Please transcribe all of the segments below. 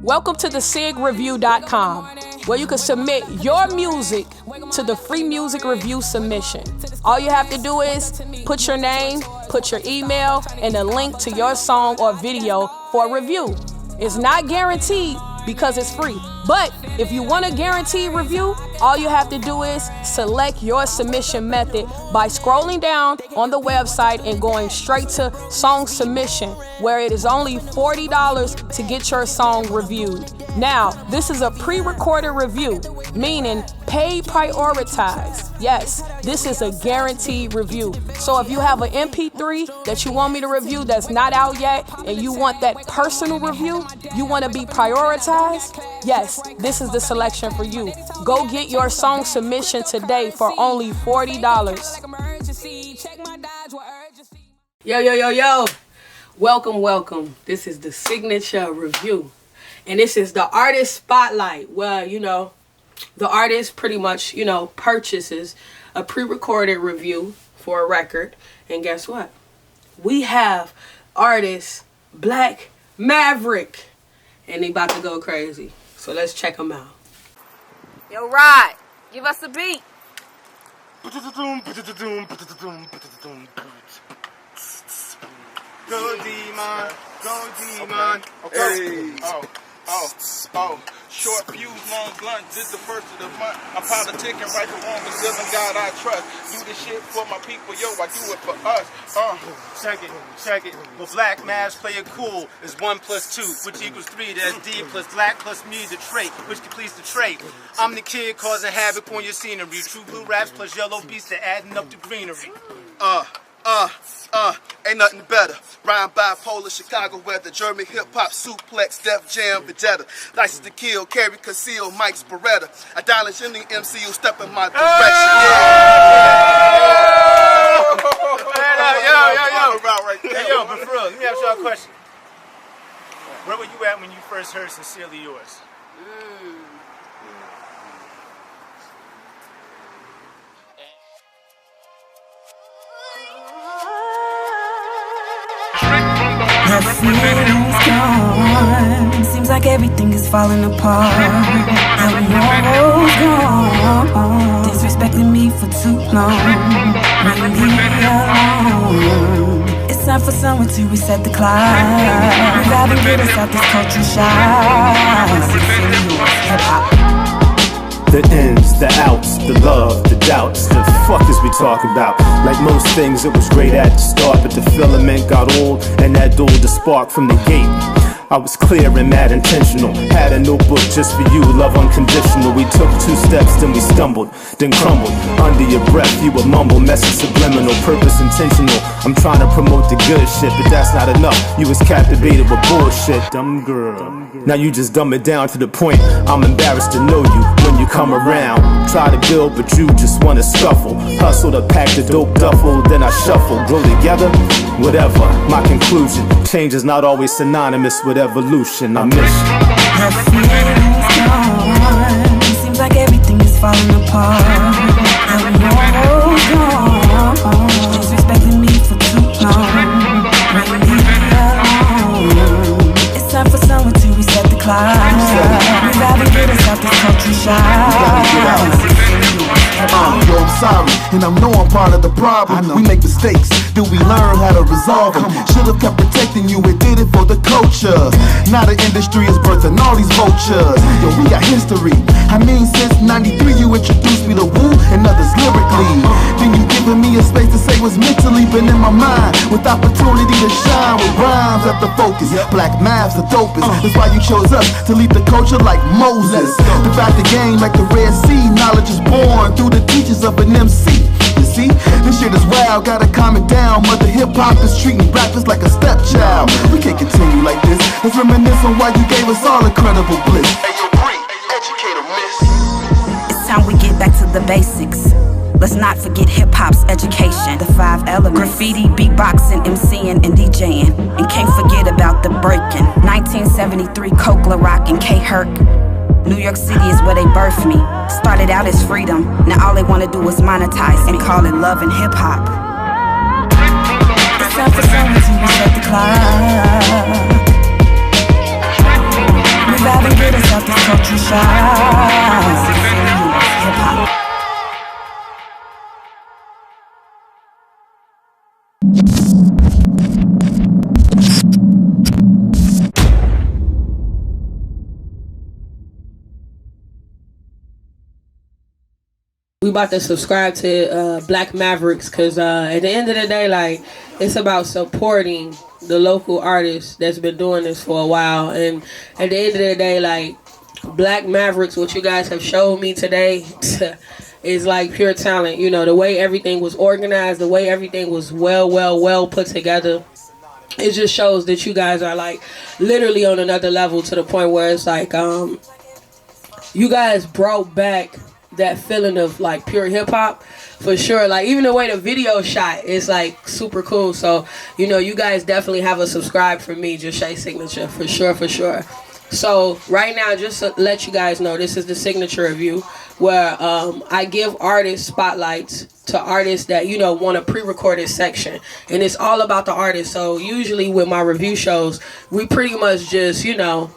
Welcome to the sigreview.com, where you can submit your music to the free music review submission. All you have to do is put your name, put your email, and a link to your song or video for a review. It's not guaranteed because it's free. But if you want a guaranteed review, all you have to do is select your submission method by scrolling down on the website and going straight to song submission, where it is only $40 to get your song reviewed. Now, this is a pre-recorded review, meaning paid prioritized. Yes, this is a guaranteed review. So if you have an MP3 that you want me to review that's not out yet, and you want that personal review, you want to be prioritized, yes, this is the selection for you. Go get your song submission today for only $40. Yo. Welcome. This is the signature review. And this is the artist spotlight. Well, the artist pretty much, purchases a pre-recorded review for a record. And guess what? We have artist Black Maverick. And they about to go crazy. So let's check them out. Yo, Rod, give us a beat. Go D-Man. Okay. Oh. Short fuse, long blunt, this the first of the month. I'm politicking, right or wrong, but still in God I trust. Do this shit for my people, yo, I do it for us. Check it. Well, Black Mavs play it cool. It's 1 + 2, which equals 3. That's D plus Black plus me, the trait, which completes the trait. I'm the kid causing havoc on your scenery. True blue raps plus yellow beats that adding up the greenery. Ain't nothing better. Rhyme bipolar, Chicago weather, German hip-hop, suplex, Def Jam, Vegeta. License to kill, carry, conceal, Mike's Beretta. A Dallas in the MCU, step in my direction. Yo, but for real, let me ask y'all a question. Where were you at when you first heard Sincerely Yours? The feeling's gone. Seems like everything is falling apart. The road's gone. Disrespecting me for too long. Leave me alone. It's time for someone to reset the clock. Revive and get us out this culture shock. Hip-hop. The ins, the outs, the love, the doubts. The fuck is we talking about? Like most things, it was great at the start, but the filament got old, and that dulled the spark from the gate. I was clear and mad intentional. Had a notebook just for you, love unconditional. We took 2 steps, then we stumbled, then crumbled. Under your breath, you would mumble, message subliminal, purpose intentional. I'm trying to promote the good shit, but that's not enough. You was captivated with bullshit, dumb girl. Now you just dumb it down to the point I'm embarrassed to know you when you come around. Try to build, but you just wanna scuffle. Hustle to pack the dope duffel, then I shuffle. Grow together, whatever. My conclusion, change is not always synonymous with evolution. I miss you. The feeling's gone. Seems like everything is falling apart. The road's gone. Disrespecting me for too long. Leave me alone. It's time for someone to reset the clock. Revive and get us out this country shock. Yo, I'm sorry, and I know I'm part of the problem. We make mistakes, do we learn how to resolve them? Should've kept protecting you, it did it for the culture. Now the industry is birthing all these vultures. Yo, we got history. I mean, since 93 you introduced me to Wu and others lyrically. Then you giving me a space to say what's mentally been in my mind, with opportunity to shine with rhymes at the focus. Black Mavs the dopest, that's why you chose us to lead the culture like Moses. Divide the game like the Red Sea, knowledge is born through the teachers of an MC. You see, this shit is wild, gotta calm it down. Mother hip-hop is treating rappers like a stepchild. We can't continue like this. Let's reminisce on why you gave us all incredible bliss. Hey, yo, Bree, educator, miss. It's time we get back to the basics. Let's not forget hip-hop's education. The 5 elements: graffiti, beatboxing, MCing, and DJing. And can't forget about the breaking. 1973, Coke, La Rock, and K-Herc. New York City is where they birthed me. Started out as freedom, now all they wanna do is monetize and call it love and hip-hop. It's time for someone to reset the clock. shine. Hip-hop. We about to subscribe to Black Mavericks because at the end of the day, like, it's about supporting the local artists that's been doing this for a while. And at the end of the day, like, Black Mavericks, what you guys have showed me today is like pure talent. You know, the way everything was organized, the way everything was well put together. It just shows that you guys are like literally on another level, to the point where it's like you guys brought back that feeling of like pure hip hop for sure. Like, even the way the video shot is like super cool. So, you know, you guys definitely have a subscribe from me, Just Shay Signature, for sure. So right now, just to let you guys know, this is the signature review where I give artists spotlights to artists that, you know, want a pre-recorded section, and it's all about the artist. So usually with my review shows, we pretty much just, you know,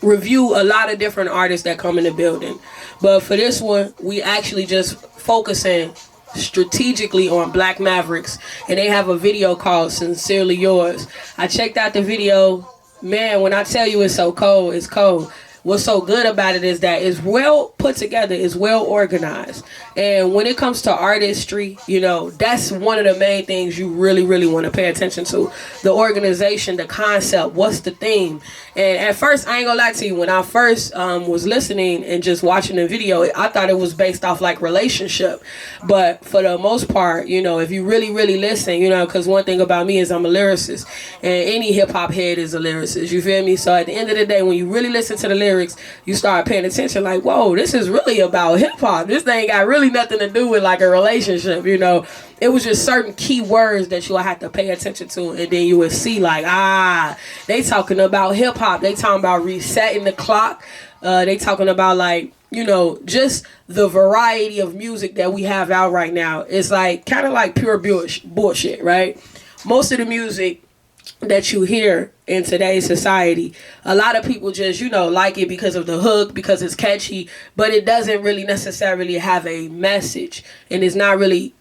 review a lot of different artists that come in the building. But for this one, we actually just focusing strategically on Black Mavericks, and they have a video called Sincerely Yours. I checked out the video. Man, when I tell you it's so cold, it's cold. What's so good about it is that it's well put together, it's well organized. And when it comes to artistry, you know, that's one of the main things you really want to pay attention to. The organization, the concept, what's the theme. And at first, I ain't gonna lie to you, when I first was listening and just watching the video, I thought it was based off like relationship. But for the most part, you know, if you really listen, you know, because one thing about me is I'm a lyricist, and any hip hop head is a lyricist, you feel me? So at the end of the day, when you really listen to the lyrics, you start paying attention like, whoa, this is really about hip hop. This thing got really nothing to do with like a relationship, you know. It was just certain key words that you will have to pay attention to, and then you would see like, they talking about hip hop. They talking about resetting the clock. They talking about like, you know, just the variety of music that we have out right now. It's like kind of like pure bullshit, right? Most of the music that you hear in today's society, a lot of people just, you know, like it because of the hook, because it's catchy, but it doesn't really necessarily have a message, and it's not really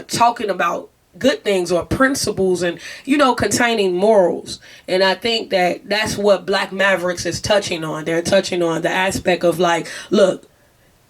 talking about good things or principles and, you know, containing morals. And I think that that's what Black Mavericks is touching on. They're touching on the aspect of like, look,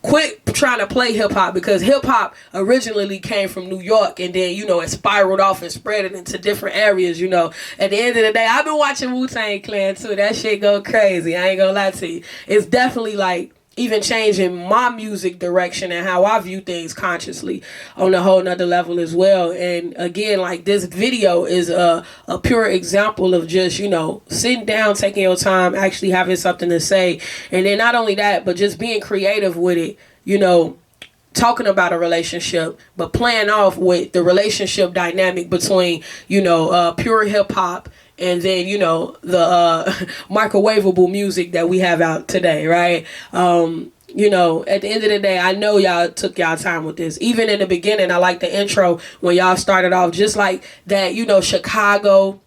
quit trying to play hip-hop, because hip-hop originally came from New York, and then, you know, it spiraled off and spread it into different areas, you know. At the end of the day, I've been watching Wu-Tang Clan too. That shit go crazy. I ain't gonna lie to you. It's definitely like even changing my music direction and how I view things consciously on a whole nother level as well. And again, like, this video is a pure example of just, you know, sitting down, taking your time, actually having something to say. And then not only that, but just being creative with it, you know, talking about a relationship, but playing off with the relationship dynamic between, you know, pure hip hop and then, you know, the microwavable music that we have out today, right? You know, at the end of the day, I know y'all took y'all time with this. Even in the beginning, I like the intro when y'all started off just like that, you know, Chicago.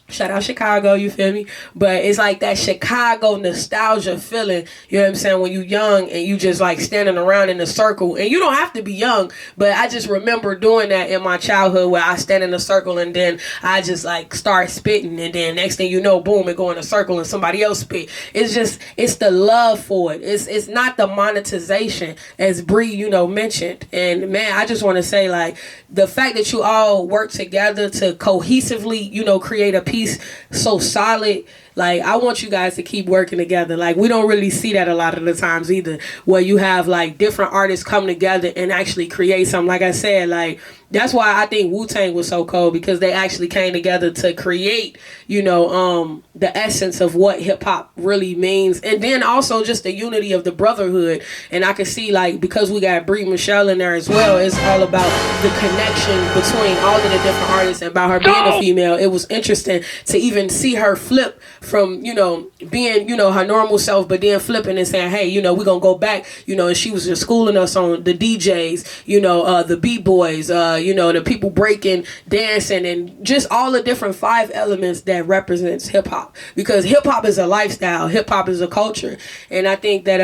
Shout out Chicago, you feel me? But it's like that Chicago nostalgia feeling, you know what I'm saying, when you young and you just like standing around in a circle. And you don't have to be young, but I just remember doing that in my childhood where I stand in a circle and then I just like start spitting, and then next thing you know, boom, it go in a circle and somebody else spit. It's just, it's the love for it. It's not the monetization, as Bree, you know, mentioned. And man, I just want to say, like, the fact that you all work together to cohesively, you know, create a piece so solid, like, I want you guys to keep working together. Like, we don't really see that a lot of the times either, where you have like different artists come together and actually create something. Like I said, like, that's why I think Wu-Tang was so cold, because they actually came together to create, you know, the essence of what hip-hop really means. And then also just the unity of the brotherhood. And I can see, like, because we got Brie Michelle in there as well, it's all about the connection between all of the different artists. And about her being a female, it was interesting to even see her flip from, you know, being, you know, her normal self, but then flipping and saying, hey, you know, we're gonna go back, you know. And she was just schooling us on the DJs, you know, the B-boys, the people breaking, dancing, and just all the different 5 elements that represents hip hop. Because hip hop is a lifestyle, hip hop is a culture, and I think that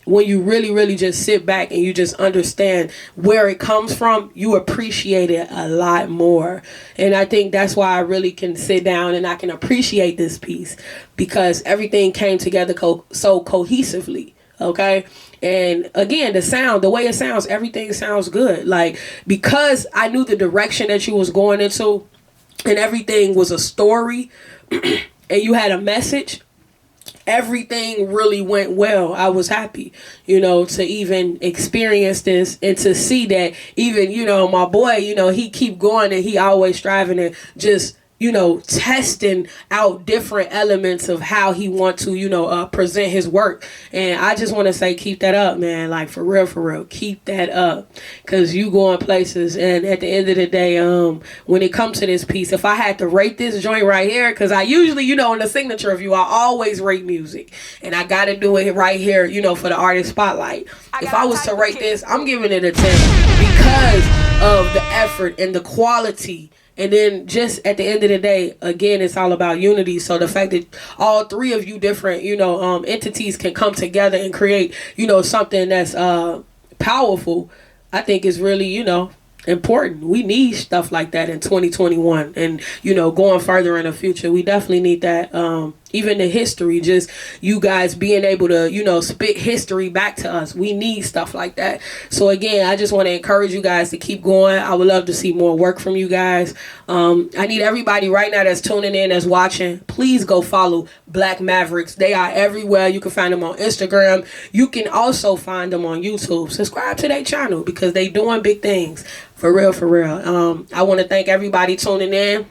when you really, really just sit back and you just understand where it comes from, you appreciate it a lot more. And I think that's why I really can sit down and I can appreciate this piece, because everything came together so cohesively. Okay. And again, the way it sounds, everything sounds good. Like, because I knew the direction that you was going into and everything was a story and you had a message, everything really went well. I was happy, to even experience this and to see that even, my boy, he keep going and he always striving and just, testing out different elements of how he want to, present his work. And I just want to say, keep that up, man. Like, for real, keep that up, because you going places. And at the end of the day, when it comes to this piece, if I had to rate this joint right here, because I usually, in the signature review, I always rate music, and I got to do it right here, for the artist spotlight. If I was to rate this, I'm giving it a 10 because of the effort and the quality. And then just at the end of the day, again, it's all about unity. So the fact that all 3 of you different, entities can come together and create, something that's powerful, I think is really, important. We need stuff like that in 2021 and, going further in the future. We definitely need that. Even the history, just you guys being able to, spit history back to us. We need stuff like that. So again, I just want to encourage you guys to keep going. I would love to see more work from you guys. I need everybody right now that's tuning in, that's watching, please go follow Black Mavericks. They are everywhere. You can find them on Instagram. You can also find them on YouTube. Subscribe to their channel because they doing big things. For real. I want to thank everybody tuning in.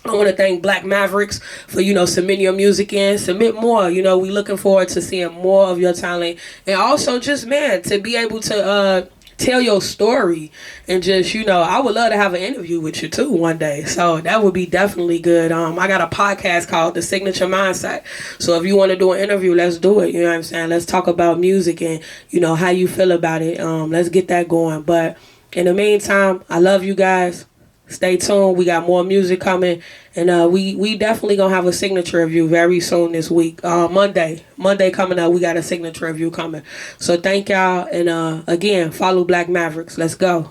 I want to thank Black Mavericks for, submitting your music in. Submit more. We looking forward to seeing more of your talent. And also just, man, to be able to tell your story. And just, I would love to have an interview with you too one day. So that would be definitely good. I got a podcast called The Signature Mindset. So if you want to do an interview, let's do it. You know what I'm saying? Let's talk about music and, how you feel about it. Let's get that going. But in the meantime, I love you guys. Stay tuned. We got more music coming, and we definitely gonna have a signature review very soon this week. Monday coming up, we got a signature review coming. So thank y'all, and again, follow Black Mavericks. Let's go.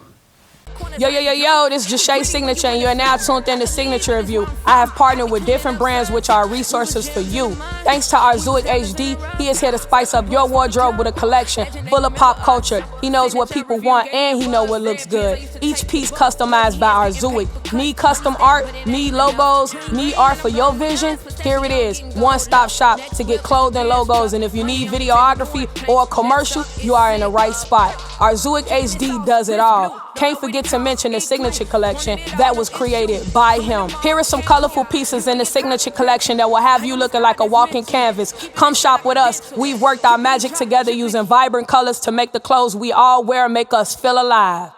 Yo, this is Jashay Signature, and you are now tuned in to Signature Review. I have partnered with different brands which are resources for you. Thanks to Arzuic HD, he is here to spice up your wardrobe with a collection full of pop culture. He knows what people want and he knows what looks good. Each piece customized by Arzuic. Need custom art? Need logos? Need art for your vision? Here it is, one-stop shop to get clothing, logos, and if you need videography or a commercial, you are in the right spot. Arzuic HD does it all. Can't forget to mention the Signature Collection that was created by him. Here are some colorful pieces in the Signature Collection that will have you looking like a walking canvas. Come shop with us. We've worked our magic together using vibrant colors to make the clothes we all wear make us feel alive.